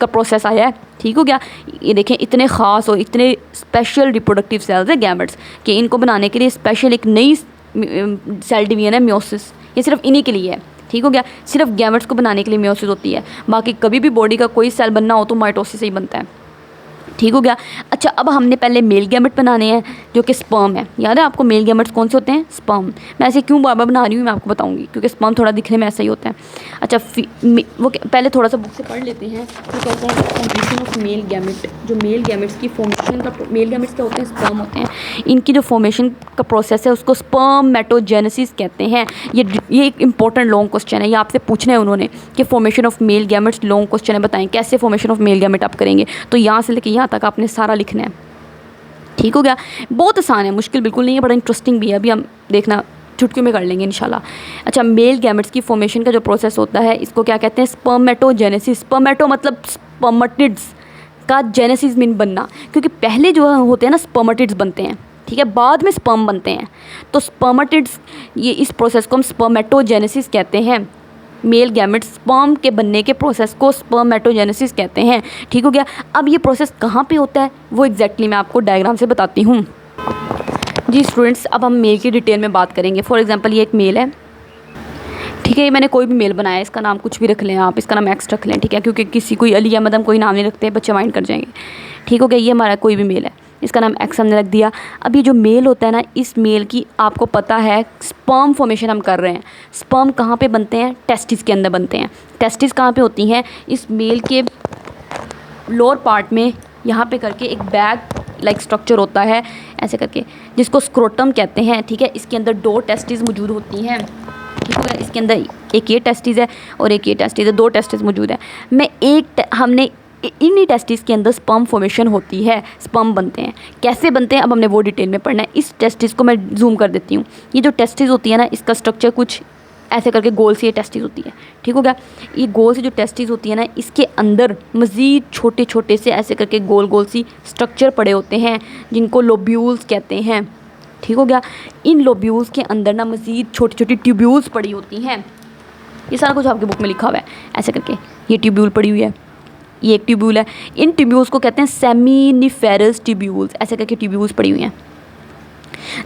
का प्रोसेस आया है, ठीक हो गया। ये देखें इतने ख़ास और इतने स्पेशल रिप्रोडक्टिव सेल्स हैं गैमेट्स, कि इनको बनाने के लिए स्पेशल एक नई सेल डिवीजन है म्योसिस, ये सिर्फ इन्हीं के लिए है, ठीक हो गया। सिर्फ गैमेट्स को बनाने के लिए म्योसिस होती है, बाकी कभी भी बॉडी का कोई सेल बनना हो तो माइटोसिस से ही बनता है, ठीक हो गया। अच्छा, अब हमने पहले मेल गैमेट बनाने हैं जो कि स्पर्म है। याद है आपको मेल गैमेट्स कौन से होते हैं, स्पर्म। मैं ऐसे क्यों बार बार बना रही हूँ मैं आपको बताऊँगी, क्योंकि स्पर्म थोड़ा दिखने में ऐसा ही होता है। अच्छा, वो पहले थोड़ा सा बुक से पढ़ लेते हैं। तो कहते हैं फॉर्मेशन ऑफ मेल गैमेट, जो मेल गैमेट्स की फॉर्मेशन का, मेल गैमेट्स क्या होते हैं, स्पर्म होते हैं। इनकी जो फॉर्मेशन का प्रोसेस है उसको स्पर्मेटोजेनेसिस कहते हैं। ये एक इंपॉर्टेंट लॉन्ग क्वेश्चन है, ये आपसे पूछना है उन्होंने कि formation of male gametes, long question है, बताएं कैसे फॉर्मेशन ऑफ मेल गैमेट आप करेंगे। तो यहाँ से लेकर यहाँ तक आपने सारा लिखना है, ठीक हो गया। बहुत आसान है, मुश्किल बिल्कुल नहीं है, बड़ा इंटरेस्टिंग भी है। अभी हम देखना चुटकियों में कर लेंगे इंशाल्लाह। अच्छा, मेल गैमेट्स की फॉर्मेशन का जो प्रोसेस होता है इसको क्या कहते हैं, स्पर्मेटोजेनेसिस। स्पर्मेटो मतलब स्पर्मेटिड्स का, जेनेसिस मीन बनना, क्योंकि पहले जो होते हैं ना स्पर्मेटिड्स बनते हैं, ठीक है, बाद में स्पर्म बनते हैं। तो स्पर्मेटिड्स, ये इस प्रोसेस को हम स्पर्मेटोजेनेसिस कहते हैं। मेल गैमेट्स स्पर्म के बनने के प्रोसेस को स्पर्मेटोजेनेसिस कहते हैं, ठीक हो गया। अब ये प्रोसेस कहाँ पे होता है वो एग्जैक्टली मैं आपको डायग्राम से बताती हूँ। जी स्टूडेंट्स, अब हम मेल की डिटेल में बात करेंगे। फॉर एग्जांपल ये एक मेल है, ठीक है, मैंने कोई भी मेल बनाया, इसका नाम कुछ भी रख लें आप, इसका नाम एक्स रख लें, ठीक है, क्योंकि किसी कोई अली अहमद हम कोई नाम नहीं रखते, बच्चे माइंड कर जाएंगे, ठीक हो गया। ये हमारा कोई भी मेल है, इसका नाम एक्स हमने रख दिया। अब ये जो मेल होता है ना, इस मेल की आपको पता है स्पर्म फॉर्मेशन हम कर रहे हैं। स्पर्म कहाँ पे बनते हैं? टेस्टिस के अंदर बनते हैं। टेस्टिस कहाँ पे होती हैं? इस मेल के लोअर पार्ट में यहाँ पे करके एक बैग लाइक स्ट्रक्चर होता है ऐसे करके, जिसको स्क्रोटम कहते हैं। ठीक है, इसके अंदर 2 टेस्टिस मौजूद होती हैं। ठीक है, इसके अंदर एक ये टेस्टिस है और एक ये टेस्टिस है, 2 टेस्टिस मौजूद है। हमने इन्हीं टेस्टिस के अंदर स्पर्म फॉर्मेशन होती है, स्पर्म बनते हैं। कैसे बनते हैं अब हमने वो डिटेल में पढ़ना है। इस टेस्टिस को मैं जूम कर देती हूँ। ये जो टेस्टिस होती है ना, इसका स्ट्रक्चर कुछ ऐसे करके गोल सी ये टेस्टिस होती है। ठीक हो गया। ये गोल सी जो टेस्टिस होती है ना, इसके अंदर मज़ीद छोटे छोटे से ऐसे करके गोल गोल सी स्ट्रक्चर पड़े होते हैं, जिनको लोब्यूल्स कहते हैं। ठीक हो गया। इन लोब्यूल्स के अंदर ना मज़ीद छोटी छोटी ट्यूब्यूल्स पड़ी होती हैं। ये सारा कुछ आपकी बुक में लिखा हुआ है ऐसे करके। ये ट्यूब्यूल पड़ी हुई है, ये एक ट्यूब्यूल है। इन ट्यूब्यूल्स को कहते हैं सेमिनिफेरस ट्यूब्यूल्स, ऐसे करके ट्यूब्यूल्स पड़ी हुई हैं।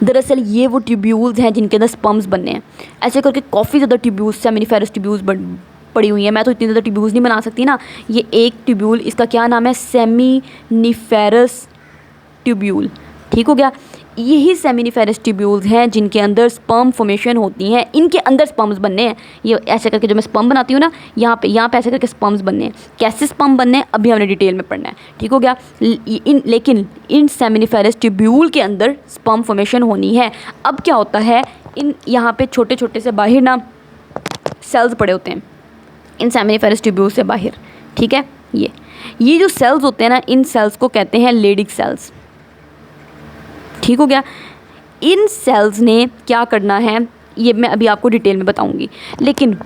दरअसल ये वो ट्यूब्यूल्स हैं जिनके अंदर स्पर्म्स बनने हैं। ऐसे करके काफ़ी ज़्यादा ट्यूब्यूल्स, सेमिनिफेरस ट्यूब्यूल्स पड़ी हुई हैं। मैं तो इतनी ज़्यादा ट्यूब्यूल्स नहीं बना सकती ना। ये एक ट्यूब्यूल, इसका क्या नाम है? Seminiferous tubule. ठीक हो गया। यही सेमिनिफेरस ट्यूब्यूल्स हैं जिनके अंदर स्पर्म फॉर्मेशन होती हैं। इनके अंदर स्पर्म्स बनने हैं। ये ऐसे करके जो मैं स्पर्म बनाती हूँ ना, यहाँ पे ऐसे करके स्पर्म्स बनने हैं। कैसे स्पर्म बनने हैं अभी हमने डिटेल में पढ़ना है। ठीक हो गया। लेकिन इन सेमिनिफेरस ट्यूब्यूल के अंदर स्पर्म फॉर्मेशन होनी है। अब क्या होता है, इन यहाँ पे छोटे छोटे से बाहर ना सेल्स पड़े होते हैं इन सेमिनिफेरस ट्यूब्यूल से बाहर। ठीक है, ये जो सेल्स होते हैं ना, इन सेल्स को कहते हैं लेडिक सेल्स। ठीक हो गया। इन सेल्स ने क्या करना है ये मैं अभी आपको डिटेल में बताऊंगी। लेकिन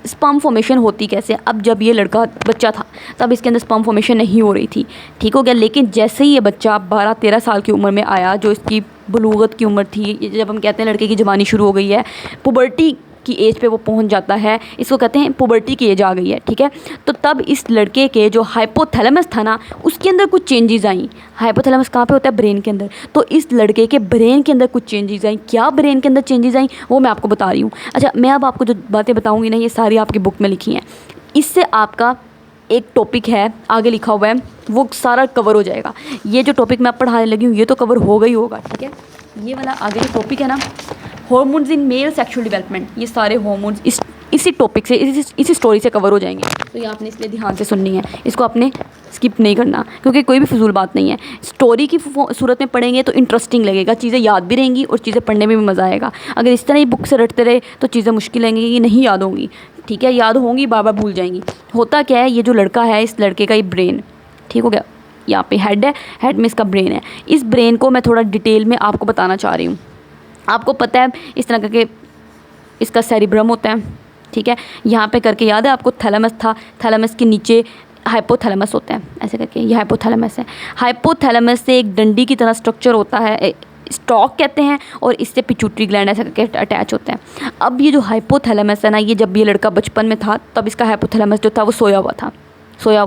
स्पर्म फॉर्मेशन होती कैसे? अब जब ये लड़का बच्चा था तब इसके अंदर स्पर्म फॉर्मेशन नहीं हो रही थी। ठीक हो गया। लेकिन जैसे ही ये बच्चा 12-13 साल की उम्र में आया, जो इसकी बलूगत की उम्र थी, जब हम कहते हैं लड़के की जवानी शुरू हो गई है, पुबर्टी की एज पे वो पहुंच जाता है, इसको कहते हैं पुबर्टी की एज आ गई है। ठीक है, तो तब इस लड़के के जो हाइपोथैलेमस था ना, उसके अंदर कुछ चेंजेस आई। हाइपोथैलेमस कहाँ पे होता है? ब्रेन के अंदर। तो इस लड़के के ब्रेन के अंदर कुछ चेंजेस आई। क्या ब्रेन के अंदर चेंजेस आई वो मैं आपको बता रही हूँ। अच्छा, मैं अब आपको जो बातें बताऊँगी ना, ये सारी आपकी बुक में लिखी हैं। इससे आपका एक टॉपिक है आगे लिखा हुआ है, वो सारा कवर हो जाएगा। ये जो टॉपिक मैं पढ़ाने लगी हूँ ये तो कवर होगा ही होगा। ठीक है, ये वाला आगे जो टॉपिक है ना, hormones in male sexual development, ये सारे हॉर्मोन्स इसी टॉपिक से, इसी स्टोरी से कवर हो जाएंगे। तो ये आपने इसलिए ध्यान से सुननी है, इसको आपने स्किप नहीं करना, क्योंकि कोई भी फजूल बात नहीं है। स्टोरी की सूरत में पढ़ेंगे तो इंटरेस्टिंग लगेगा, चीज़ें याद भी रहेंगी और चीज़ें पढ़ने में भी मज़ा आएगा। अगर इस तरह ही बुक से रटते रहे तो चीज़ें मुश्किल लगेंगी, ये नहीं याद होंगी। ठीक है, याद होंगी बार बार भूल जाएंगी। होता क्या है, ये जो लड़का है, इस लड़के का ये ब्रेन, ठीक हो गया, यहाँ पे हेड है, हेड में इसका ब्रेन है। इस ब्रेन को मैं थोड़ा डिटेल में आपको बताना चाह रही हूँ। आपको पता है इस तरह करके इसका सेरिब्रम होता है। ठीक है, यहाँ पे करके याद है आपको थैलेमस था, थैलेमस के नीचे हाइपोथैलेमस होता है, ऐसे करके ये हाइपोथैलेमस है। हाइपोथैलेमस से एक डंडी की तरह स्ट्रक्चर होता है, स्टॉक कहते हैं, और इससे पिट्यूटरी ग्लैंड ऐसे करके अटैच होता है। अब ये जो हाइपोथैलेमस है ना, ये जब ये लड़का बचपन में था तब इसका हाइपोथैलेमस जो था वो सोया हुआ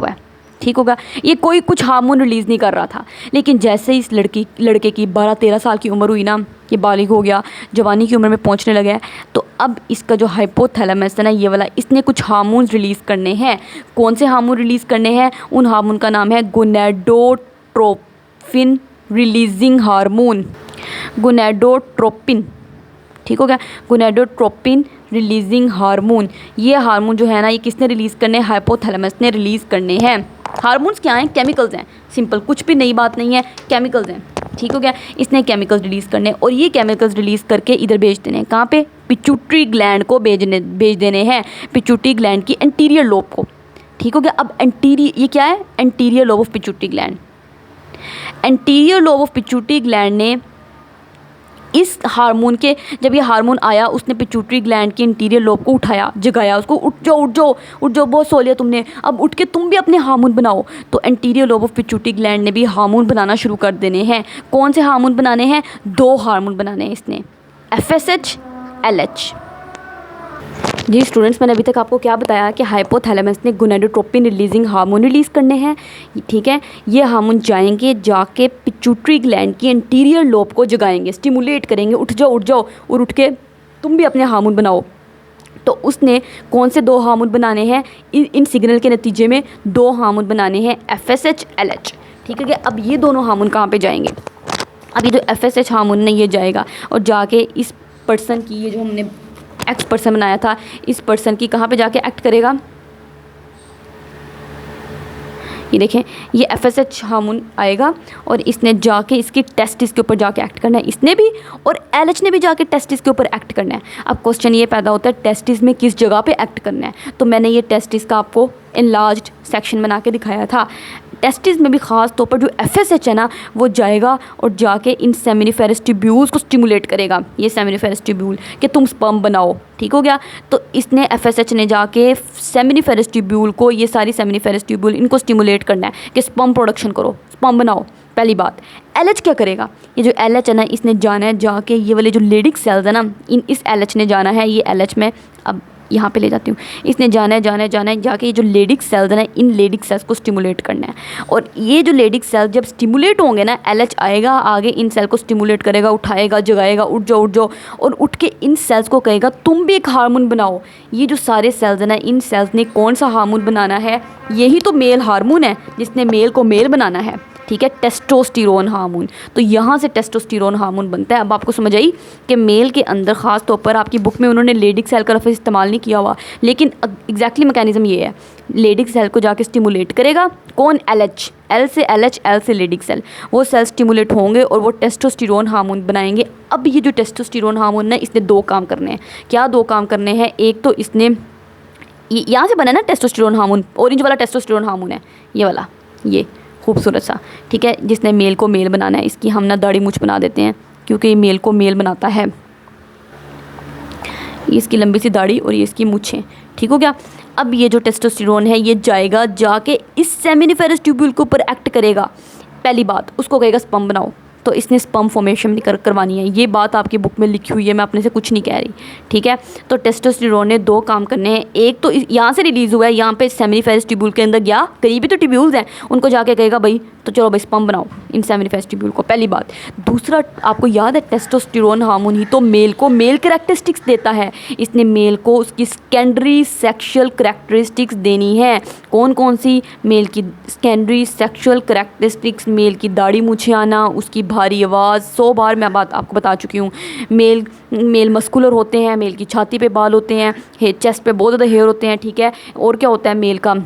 है। ठीक होगा, ये कोई कुछ हार्मोन रिलीज़ नहीं कर रहा था। लेकिन जैसे ही इस लड़के की 12-13 साल की उम्र हुई ना, ये बालिग हो गया, जवानी की उम्र में पहुंचने लगा है, तो अब इसका जो हाइपोथैलेमस है ना, ये वाला, इसने कुछ हार्मोन रिलीज़ करने हैं। कौन से हार्मोन रिलीज़ करने हैं? उन हार्मोन का नाम है गोनेडोट्रोपिन रिलीजिंग हार्मोन, गोनेडोट्रोपिन। ठीक हो गया, गोनेडोट्रोपिन रिलीजिंग हार्मोन। ये हार्मोन जो है ना, ये किसने रिलीज़ करने हैं? हाइपोथैलेमस ने रिलीज़ करने हैं। हार्मोन्स क्या हैं? केमिकल्स हैं, सिंपल, कुछ भी नई बात नहीं है, केमिकल्स हैं। ठीक हो गया, इसने केमिकल्स रिलीज़ करने हैं और ये केमिकल्स रिलीज़ करके इधर भेज देने हैं। कहाँ पे? पिट्यूटरी ग्लैंड को भेज देने हैं, पिट्यूटरी ग्लैंड की एंटीरियर लोब को। ठीक हो गया। अब ये क्या है? Anterior lobe of pituitary gland. Anterior lobe of pituitary gland ने इस हार्मोन के, जब ये हार्मोन आया, उसने पिट्यूटरी ग्लैंड के इंटीरियर लोब को उठाया, जगाया उसको, उठ जाओ, बहुत सो लिया तुमने, अब उठ के तुम भी अपने हार्मोन बनाओ। तो anterior lobe of pituitary gland ने भी हार्मोन बनाना शुरू कर देने हैं। कौन से हार्मोन बनाने हैं? 2 हार्मोन बनाने हैं इसने, FSH, LH। जी स्टूडेंट्स, मैंने अभी तक आपको क्या बताया कि हाइपोथैलेमस ने गोनेडोट्रोपिन रिलीजिंग हार्मोन रिलीज़ करने हैं। ठीक है, ये हार्मोन जाके पिट्यूटरी ग्लैंड की इंटीरियर लोब को जगाएंगे, स्टिमुलेट करेंगे, उठ जाओ और उठ के तुम भी अपने हार्मोन बनाओ। तो उसने कौन से 2 हार्मोन बनाने हैं? इन सिग्नल के नतीजे में 2 हार्मोन बनाने हैं, FSH, LH। ठीक है। अब ये दोनों हार्मोन कहाँ पे जाएंगे? अब ये जो FSH हार्मोन है ये जाएगा और जाके इस पर्सन की, ये जो हमने एक्स पर्सन बनाया था, इस पर्सन की कहाँ पे जाके एक्ट करेगा? ये देखें, ये FSH हार्मोन आएगा और इसने जाके इसकी टेस्टिस के ऊपर जाके एक्ट करना है, इसने भी, और LH ने भी जाके टेस्टिस के ऊपर एक्ट करना है। अब क्वेश्चन ये पैदा होता है टेस्टिस में किस जगह पे एक्ट करना है। तो मैंने ये टेस्टिस का आपको एनलार्ज्ड सेक्शन बना के दिखाया था। टेस्टिस में भी ख़ास तौर पर जो FSH है ना वो जाएगा और जाके इन सेमिनिफेरस ट्यूब्यूल्स को स्टिमुलेट करेगा, ये सेमिनिफेरस ट्यूब्यूल, कि तुम स्पर्म बनाओ। ठीक हो गया। तो इसने FSH ने जाके सेमिनिफेरस ट्यूब्यूल को, ये सारी सेमिनिफेरस ट्यूब्यूल, इनको स्टिमुलेट करना है कि स्पर्म प्रोडक्शन करो, स्पर्म बनाओ। पहली बात। LH क्या करेगा? ये जो LH है ना, इसने जाना है जाके ये वाले जो लेडिक सेल्स है ना, इस LH ने जाना है, ये LH में अब यहाँ पे ले जाती हूँ, इसने जाना है जाके ये जो लेडिक सेल्स है ना, इन लेडिक सेल्स को स्टिमुलेट करना है। और ये जो लेडिक सेल्स जब स्टिमुलेट होंगे ना, LH आएगा आगे, इन सेल को स्टिमुलेट करेगा, उठाएगा, जगाएगा, उठ जाओ, और उठ के इन सेल्स को कहेगा तुम भी एक हार्मोन बनाओ। ये जो सारे सेल्स है ना, इन सेल्स ने कौन सा हार्मोन बनाना है? यही तो मेल हार्मोन है जिसने मेल को मेल बनाना है। ठीक है, टेस्टोस्टेरोन हार्मोन। तो यहाँ से टेस्टोस्टेरोन हार्मोन बनता है। अब आपको समझ आई कि मेल के अंदर ख़ास तौर पर आपकी बुक में उन्होंने लेडिक सेल का लफ्ज़ इस्तेमाल नहीं किया हुआ, लेकिन एग्जैक्टली मैकेनिज्म ये है। लेडिक सेल को जाके स्टिमुलेट करेगा कौन? LH, L से LH, L से लेडिक सेल, वो सेल स्टिमुलेट होंगे और वो टेस्टोस्टेरोन हार्मोन बनाएंगे। अब ये जो टेस्टोस्टेरोन हार्मोन है, इसने दो काम करने हैं। क्या दो काम करने हैं? एक तो इसने यहाँ से बना ना टेस्टोस्टेरोन हार्मोन, ऑरेंज वाला टेस्टोस्टेरोन हार्मोन है, ये वाला, ये खूबसूरत सा, ठीक है, जिसने मेल को मेल बनाना है। इसकी हम ना दाढ़ी मूछ बना देते हैं क्योंकि ये मेल को मेल बनाता है। ये इसकी लंबी सी दाढ़ी और ये इसकी मूछें। ठीक हो गया। अब ये जो टेस्टोस्टेरोन है ये जाएगा जाके इस सेमिनिफेरस ट्यूब्यूल के ऊपर एक्ट करेगा। पहली बात, उसको कहेगा स्पर्म बनाओ। तो इसने स्पर्म फॉर्मेशन करवानी है। ये बात आपकी बुक में लिखी हुई है, मैं अपने से कुछ नहीं कह रही। ठीक है। तो टेस्टोस्टेरोन ने दो काम करने हैं। एक तो यहाँ से रिलीज़ हुआ है, यहाँ पे सेमिनिफेरस ट्यूब्यूल के अंदर गया, करीबी तो ट्यूब्यूल्स हैं, उनको जाके कहेगा भाई तो चलो भाई स्पर्म बनाओ इन सेमिनिफेरस ट्यूब्यूल को। पहली बात। दूसरा, आपको याद है टेस्टोस्टेरोन हार्मोन ही तो मेल को मेल कैरेक्टरिस्टिक्स देता है। इसने मेल को उसकी सेकेंडरी सेक्शुअल कैरेक्टरिस्टिक्स देनी है। कौन कौन सी? मेल की सेकेंडरी सेक्शुअल कैरेक्टरिस्टिक्स, मेल की दाढ़ी मूछें आना, उसकी भारी आवाज़। 100 बार मैं बात आपको बता चुकी हूँ। मेल मस्कुलर होते हैं, मेल की छाती पे बाल होते हैं, चेस्ट पे बहुत ज़्यादा हेयर होते हैं। ठीक है। और क्या होता है मेल का?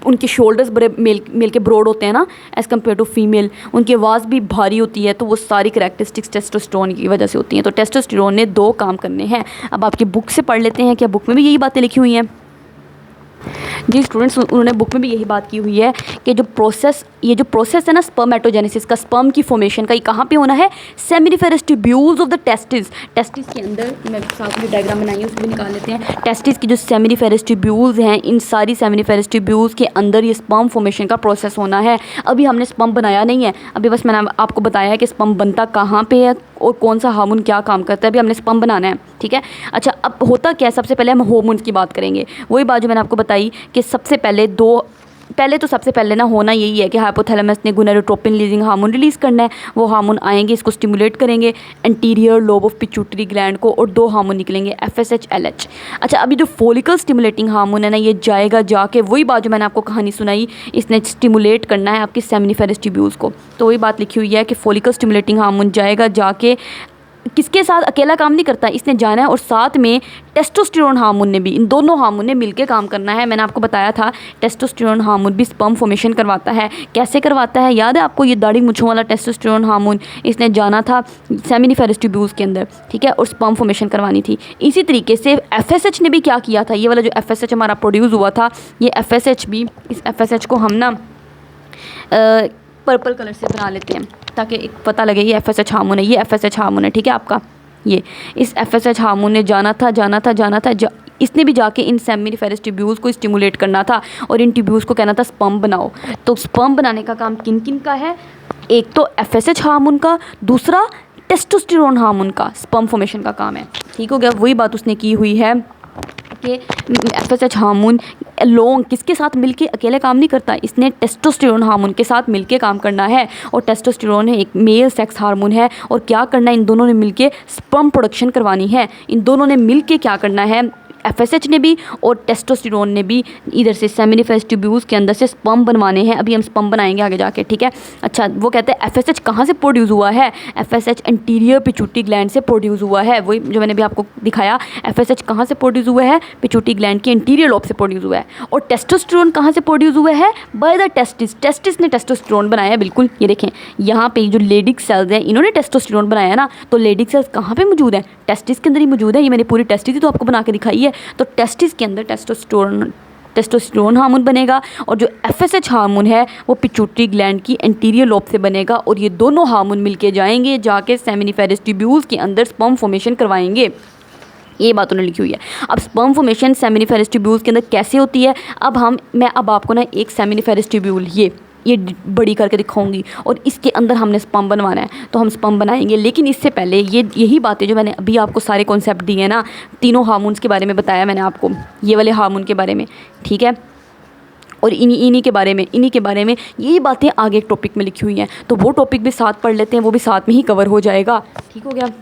उनके शोल्डर्स बड़े मेल के ब्रॉड होते हैं ना, एज़ कम्पेयर टू फीमेल। उनकी आवाज़ भी भारी होती है। तो वो सारी करैक्टरिस्टिक्स टेस्टोस्टेरोन की वजह से होती हैं। तो टेस्टोस्टेरोन ने दो काम करने हैं। अब आपकी बुक से पढ़ लेते हैं, क्या बुक में भी यही बातें लिखी हुई हैं? जी स्टूडेंट्स, उन्होंने बुक में भी यही बात की हुई है कि ये जो प्रोसेस है ना स्पर्मेटोजेनेसिस का, स्पर्म की फॉर्मेशन का, ये कहाँ पे होना है? Seminiferous tubules of the testis. Testis के अंदर, मैं साथ में डायग्राम बनाई है उसको भी निकाल लेते हैं। टेस्टिस की जो सेमिनिफेरस ट्यूब्यूल्स हैं, इन सारी सेमिनिफेरस ट्यूब्यूल्स के अंदर ये स्पर्म फॉर्मेशन का प्रोसेस होना है। अभी हमने स्पर्म बनाया नहीं है, अभी बस मैंने आपको बताया है कि स्पर्म बनता कहाँ पे है और कौन सा हार्मोन क्या काम करता है। अभी हमने स्पर्म बनाना है। ठीक है। अच्छा, अब होता क्या है? सबसे पहले हम हार्मोन्स की बात करेंगे। वही बात जो मैंने आपको बताई कि सबसे पहले ना होना यही है कि हाइपोथैलेमस ने गोनाडोट्रोपिन रिलीजिंग हार्मोन रिलीज़ करना है। वो हार्मोन आएंगे, इसको स्टिमुलेट करेंगे, anterior lobe of pituitary gland को, और दो हार्मोन निकलेंगे, FSH, LH। अच्छा, अभी जो फॉलिकल स्टिमुलेटिंग हार्मोन है ना, ये जाएगा जाके, वही बात जो मैंने आपको कहानी सुनाई, इसने स्टिमुलेट करना है आपकी सेमिनिफेरस ट्यूब्यूल्स को। तो वही बात लिखी हुई है कि फॉलिकल स्टिमुलेटिंग हार्मोन जाएगा जाके, किसके साथ? अकेला काम नहीं करता, इसने जाना है और साथ में टेस्टोस्टेरोन हार्मोन ने भी, इन दोनों हार्मोन ने मिलके काम करना है। मैंने आपको बताया था टेस्टोस्टेरोन हार्मोन भी स्पर्म फॉर्मेशन करवाता है। कैसे करवाता है? याद है आपको? ये दाढ़ी मूंछों वाला टेस्टोस्टेरोन हार्मोन, इसने जाना था सेमिनिफेरस ट्यूब्यूल्स के अंदर। ठीक है। और स्पर्म फॉर्मेशन करवानी थी। इसी तरीके से FSH ने भी क्या किया था? ये वाला जो FSH हमारा प्रोड्यूस हुआ था, ये FSH भी, इस FSH को हम ना पर्पल कलर से बना लेते हैं ताकि एक पता लगे ये FSH हार्मोन है, ये FSH हार्मोन है। ठीक है आपका, ये इस FSH हार्मोन ने जाना था, इसने भी जाके इन सेमिनिफेरस ट्यूब्यूल्स को स्टिमुलेट करना था और इन ट्यूब्यूल्स को कहना था स्पर्म बनाओ। तो स्पर्म बनाने का काम किन किन का है? एक तो FSH हार्मोन का, दूसरा टेस्टोस्टेरोन हार्मोन का स्पर्म फॉर्मेशन का काम है। ठीक हो गया। वही बात उसने की हुई है कि FSH हार्मोन लोग किसके साथ मिलके अकेले काम नहीं करता, इसने टेस्टोस्टेरोन हार्मोन के साथ मिलके काम करना है। और टेस्टोस्टेरोन है एक मेल सेक्स हार्मोन है, और क्या करना है? इन दोनों ने मिलके स्पर्म प्रोडक्शन करवानी है। इन दोनों ने मिलके क्या करना है? FSH ने भी और टेस्टोस्टेरोन ने भी इधर से सेमिनिफेरस ट्यूब्यूल्स के अंदर से स्पर्म बनवाने हैं। अभी हम स्पर्म बनाएंगे आगे जाके, ठीक है। अच्छा, वो कहते हैं FSH कहाँ से प्रोड्यूस हुआ है? FSH एंटीरियर पिट्यूटरी ग्लैंड से प्रोड्यूस हुआ है। वही जो मैंने अभी आपको दिखाया, FSH कहाँ से प्रोड्यूस हुआ है? पिट्यूटरी ग्लैंड की एंटीरियर लोब से प्रोड्यूस हुआ है। और टेस्टोस्टेरोन कहाँ से प्रोड्यूस हुआ है? By the testis. टेस्टिस ने टेस्टोस्टेरोन बनाया है, बिल्कुल। ये देखें यहाँ पे जो लेडिक सेल्स हैं, इन्होंने टेस्टोस्टेरोन बनाया है ना। तो लेडिक सेल्स कहाँ पे मौजूद है? टेस्टिस के अंदर ही मौजूद है। ये मैंने पूरी टेस्टिस ही तो आपको बना के दिखाई है। तो टेस्टिस के अंदर टेस्टोस्टेरोन हार्मोन बनेगा और जो FSH हार्मोन है वो पिट्यूटरी ग्लैंड की एंटीरियर लोब से बनेगा और ये दोनों हार्मोन मिलके जाएंगे, जाके सेमिनिफेरस ट्यूब्यूल्स के अंदर स्पर्म फॉर्मेशन करवाएंगे। ये बात उन्होंने लिखी हुई है। अब स्पर्म फॉर्मेशन सेमिनिफेरस ट्यूब्यूल्स के अंदर कैसे होती है? मैं अब आपको ना एक सेमिनिफेरस ट्यूब्यूल ये बड़ी करके दिखाऊंगी और इसके अंदर हमने स्पर्म बनवाना है, तो हम स्पर्म बनाएंगे। लेकिन इससे पहले यही बातें जो मैंने अभी आपको सारे कॉन्सेप्ट दिए हैं ना, तीनों हार्मोन्स के बारे में बताया मैंने आपको, ये वाले हार्मोन के बारे में, ठीक है, और इन्हीं के बारे में यही बातें आगे एक टॉपिक में लिखी हुई हैं। तो वो टॉपिक भी साथ पढ़ लेते हैं, वो भी साथ में ही कवर हो जाएगा। ठीक हो गया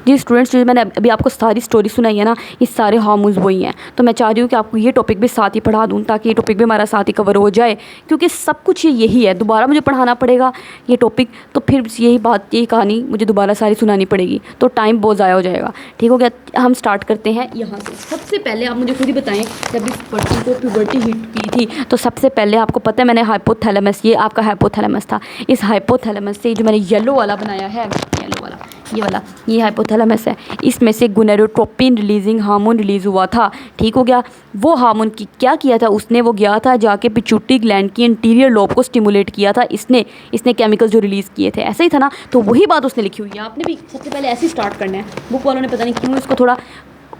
जी स्टूडेंट्स। जो मैंने अभी आपको सारी स्टोरी सुनाई है ना, ये सारे हार्मोन्स वही हैं। तो मैं चाह रही हूँ कि आपको ये टॉपिक भी साथ ही पढ़ा दूँ, ताकि ये टॉपिक भी हमारा साथ ही कवर हो जाए, क्योंकि सब कुछ यही है। दोबारा मुझे पढ़ाना पड़ेगा ये टॉपिक, तो फिर यही कहानी मुझे दोबारा सारी सुनानी पड़ेगी, तो टाइम बहुत ज़ाया हो जाएगा। ठीक हो गया। हम स्टार्ट करते हैं यहाँ से। सबसे पहले आप मुझे खुद ही बताएं, जब इस पर्सन को प्यूबर्टी हिट की थी, तो सबसे पहले आपको पता है मैंने हाइपोथैलेमस, ये आपका हाइपोथैलेमस था। इस हाइपोथैलेमस से जो मैंने येलो वाला बनाया है, येलो वाला, ये हाइपोथैलेमस है, इसमें से गोनेडोट्रोपिन रिलीजिंग हार्मोन रिलीज़ हुआ था। ठीक हो गया। वो हार्मोन की क्या किया था उसने? वो गया था जाके पिट्यूटरी ग्लैंड की इंटीरियर लोब को स्टिमुलेट किया था इसने केमिकल्स जो रिलीज़ किए थे, ऐसा ही था ना। तो वही बात उसने लिखी हुई है। आपने भी सबसे पहले ऐसे ही स्टार्ट करना है। बुक वालों ने पता नहीं क्यों इसको थोड़ा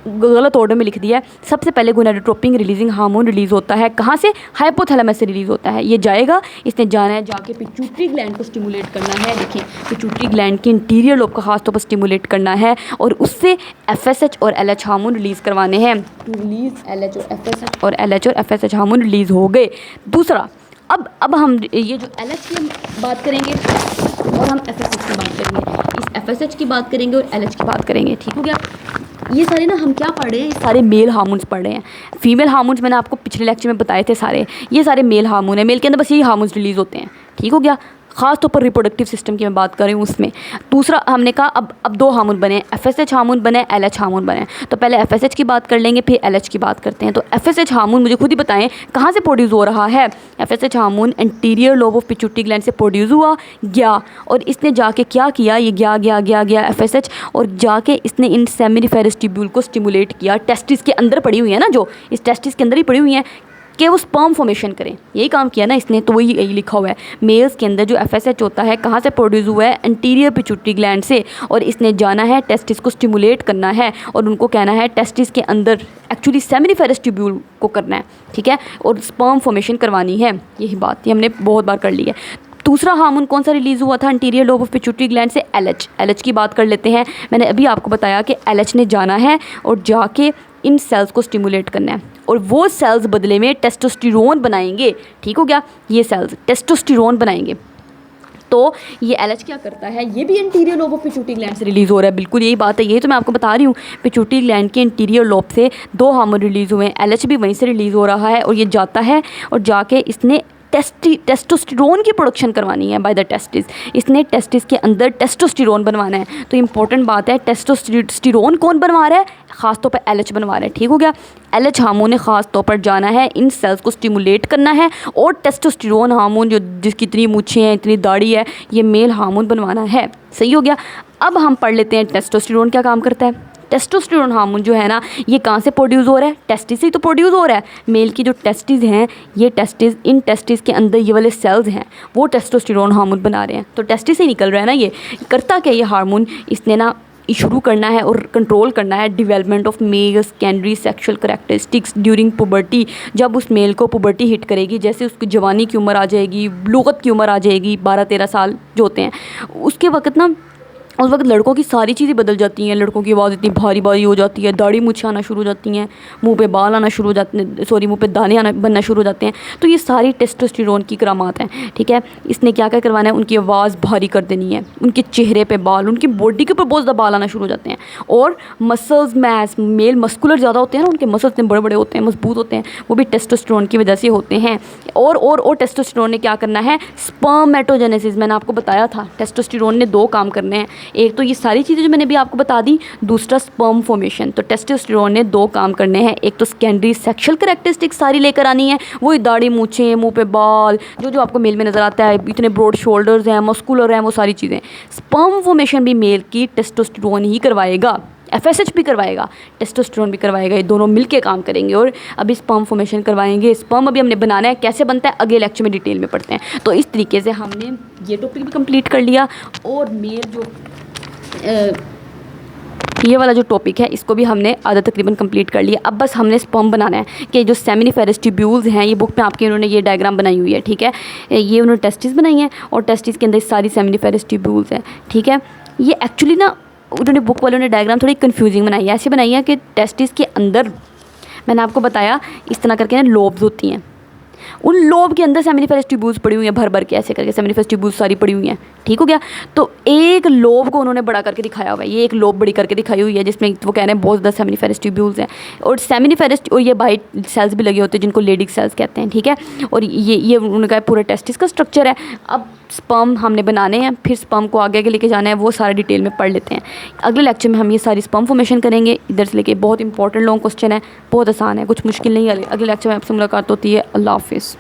गलत ऑर्डर में लिख दिया है। सबसे पहले गोनेडोट्रोपिन रिलीजिंग हार्मोन रिलीज़ होता है, कहाँ से? हाइपोथैलेमस से रिलीज़ होता है। ये जाएगा, इसने जाना है जाके पिट्यूटरी ग्लैंड को स्टिमुलेट करना है। देखिए, पिट्यूटरी ग्लैंड की इंटीरियर लोब का खास तौर पर स्टिमुलेट करना है और उससे FSH और LH हार्मोन रिलीज़ करवाने हैं। टू रिलीज LH और FSH और FSH हार्मोन रिलीज़ हो गए। दूसरा, अब हम ये जो LH की बात करेंगे और हम FSH की बात करेंगे, इस FSH की बात करेंगे और LH की बात करेंगे। ठीक हो गया। ये सारे ना हम क्या पढ़ रहे हैं? ये सारे मेल हार्मोन्स पढ़ रहे हैं। फीमेल हार्मोन्स मैंने आपको पिछले लेक्चर में बताए थे सारे। ये सारे मेल हार्मोन है। मेल के अंदर बस यही हार्मोन्स रिलीज़ होते हैं। ठीक हो गया। ख़ास तौर पर रिप्रोडक्टिव सिस्टम की मैं बात कर रही हूँ उसमें। दूसरा हमने कहा अब दो हार्मोन बने, FSH हार्मोन बने, LH हार्मोन बने। तो पहले FSH की बात कर लेंगे, फिर LH की बात करते हैं। तो FSH हार्मोन मुझे खुद ही बताएं कहाँ से प्रोड्यूस हो रहा है? FSH hormone anterior lobe of pituitary gland से प्रोड्यूस हुआ गया और इसने जाके क्या किया? ये गया FSH और जाके इसने इन सेमिनिफेरस ट्यूब्यूल को स्टिमुलेट किया। टेस्टिस के अंदर पड़ी हुई है ना, जो इस टेस्टिस के अंदर ही पड़ी हुई हैं कि वो स्पर्म फॉर्मेशन करें, यही काम किया ना इसने। तो वही यही लिखा हुआ है। मेल्स के अंदर जो FSH होता है कहाँ से प्रोड्यूस हुआ है? एंटीरियर पिट्यूटरी ग्लैंड से, और इसने जाना है टेस्टिस को स्टिमुलेट करना है और उनको कहना है टेस्टिस के अंदर एक्चुअली सेमिनिफेरस ट्यूब्यूल को करना है, ठीक है, और स्पर्म फॉर्मेशन करवानी है। यही बात ये हमने बहुत बार कर ली है। दूसरा हार्मोन कौन सा रिलीज़ हुआ था anterior lobe of pituitary gland से? LH की बात कर लेते हैं। मैंने अभी आपको बताया कि LH ने जाना है और जाके इन सेल्स को स्टिमुलेट करना है और वो सेल्स बदले में टेस्टोस्टेरोन बनाएंगे। ठीक हो गया। ये सेल्स टेस्टोस्टेरोन बनाएंगे। तो ये LH क्या करता है? ये भी anterior lobe of pituitary gland से रिलीज़ हो रहा है। बिल्कुल यही बात है, यही तो मैं आपको बता रही हूँ। पिट्यूटरी ग्लैंड के एंटीरियर लोब से दो हार्मोन रिलीज़ हुए हैं, LH भी वहीं से रिलीज़ हो रहा है और ये जाता है और जाके इसने टेस्टोस्टेरोन की प्रोडक्शन करवानी है बाय द टेस्टिस। इसने टेस्टिस के अंदर टेस्टोस्टेरोन बनवाना है। तो इंपॉर्टेंट बात है, टेस्टोस्टेरोन कौन बनवा रहा है? ख़ास तौर पर LH बनवा रहा है। ठीक हो गया। LH हार्मोन ने ख़ास तौर पर जाना है, इन सेल्स को स्टिमुलेट करना है और टेस्टोस्टेरोन हार्मोन जो जिसकी इतनी मूछें हैं, इतनी दाढ़ी है, ये मेल हार्मोन बनवाना है। सही हो गया। अब हम पढ़ लेते हैं टेस्टोस्टेरोन क्या काम करता है। टेस्टोस्टेरोन हार्मोन जो है ना, ये कहाँ से प्रोड्यूस हो रहा है? टेस्टिस से ही तो प्रोड्यूस हो रहा है। मेल की जो टेस्टिस हैं, ये टेस्टिस, इन टेस्टिस के अंदर ये वाले सेल्स हैं, वो टेस्टोस्टेरोन हार्मोन बना रहे हैं। तो टेस्टिस से निकल रहा है ना। ये करता क्या ये हार्मोन? इसने ना शुरू करना है और कंट्रोल करना है development of male secondary sexual characteristics during puberty. जब उस मेल को पुबर्टी हिट करेगी, जैसे उसकी जवानी की उम्र आ जाएगी, बलूगत की उम्र आ जाएगी, 12-13 साल जो होते हैं, उसके वक्त ना उस वक्त लड़कों की सारी चीज़ें बदल जाती हैं, लड़कों की आवाज़ इतनी भारी भारी हो जाती है, दाढ़ी मूँछें आना शुरू हो जाती हैं, मुंह पे बाल आना शुरू हो जाते हैं, सॉरी मुंह पे दाने आना बनना शुरू हो जाते हैं। तो ये सारी टेस्टोस्टेरोन की करामात हैं, ठीक है। इसने क्या क्या करवाना है, उनकी आवाज़ भारी कर देनी है, उनके चेहरे पे बाल, उनकी बॉडी के ऊपर बहुत ज़्यादा बाल आना शुरू हो जाते हैं। और मसल्स मैस, मेल मस्कुलर ज़्यादा होते हैं ना, उनके मसल्स इतने बड़े बड़े होते हैं, मजबूत होते हैं, वो भी टेस्टोस्टेरोन की वजह से होते हैं। और टेस्टोस्टेरोन ने क्या करना है, स्पर्मेटोजेनेसिस, मैंने आपको बताया था टेस्टोस्टेरोन ने 2 काम करने हैं। एक तो ये सारी चीज़ें जो मैंने भी आपको बता दी, दूसरा स्पर्म फॉर्मेशन। तो टेस्टोस्टेरोन ने 2 काम करने हैं, एक तो सेकेंडरी सेक्सुअल कैरेक्टरिस्टिक्स सारी लेकर आनी है, वही दाढ़ी मूँछें, मुंह पे बाल, जो जो आपको मेल में नज़र आता है, इतने ब्रॉड शोल्डर्स हैं, मस्कुलर हैं, वो सारी चीज़ें। स्पर्म फॉर्मेशन भी मेल की टेस्टोस्टेरोन ही करवाएगा, FSH भी करवाएगा, टेस्टोस्टेरोन भी करवाएगा, ये दोनों मिलके काम करेंगे। और अभी स्पर्म फॉर्मेशन करवाएंगे, स्पर्म अभी हमने बनाना है, कैसे बनता है अगले लेक्चर में डिटेल में पढ़ते हैं। तो इस तरीके से हमने ये टॉपिक भी कंप्लीट कर लिया, और मेल जो ये वाला जो टॉपिक है इसको भी हमने आधा तकरीबन कंप्लीट कर लिया। अब बस हमने स्पर्म बनाना है कि जो सेमिनिफेरस ट्यूब्यूल्स हैं, ये बुक में आपके उन्होंने ये डायग्राम बनाई हुई है, ठीक है। ये उन्होंने टेस्टिस बनाई है, और टेस्टिस के अंदर सारी सेमिनिफेरस ट्यूब्यूल्स हैं, ठीक है। ये एक्चुअली ना उन्होंने बुक वालों ने डायग्राम थोड़ी कन्फ्यूजिंग बनाई है, ऐसे बनाई है कि टेस्टिस के अंदर, मैंने आपको बताया इस तरह करके ना लोब्स होती हैं, उन लोब के अंदर सेमिनिफेरस ट्यूब्यूल्स पड़ी हुई हैं, भर भर के ऐसे करके सेमिनिफेरस ट्यूब्यूल्स सारी पड़ी हुई हैं, ठीक हो गया। तो एक लोब को उन्होंने बड़ा करके दिखाया हुआ है, ये एक लोब बड़ी करके दिखाई हुई है, जिसमें वो कह रहे हैं बहुत ज़्यादा सेमिनिफेरस ट्यूब्यूल्स हैं। और सेमिनिफेरस, और ये वाइट सेल्स भी लगे होते हैं जिनको लेडिक सेल्स कहते हैं, ठीक है। और ये उनका पूरा टेस्टिस का स्ट्रक्चर है। अब स्पर्म हमने बनाने हैं, फिर स्पर्म को आगे लेके जाना है, वो सारा डिटेल में पढ़ लेते हैं। अगले लेक्चर में हम ये सारी स्पर्म फॉर्मेशन करेंगे, इधर से लेके बहुत इंपॉर्टेंट लॉन्ग क्वेश्चन है, बहुत आसान है, कुछ मुश्किल नहीं है। अगले लेक्चर में आपसे मुलाकात होती है। अल्लाह हाफिज़।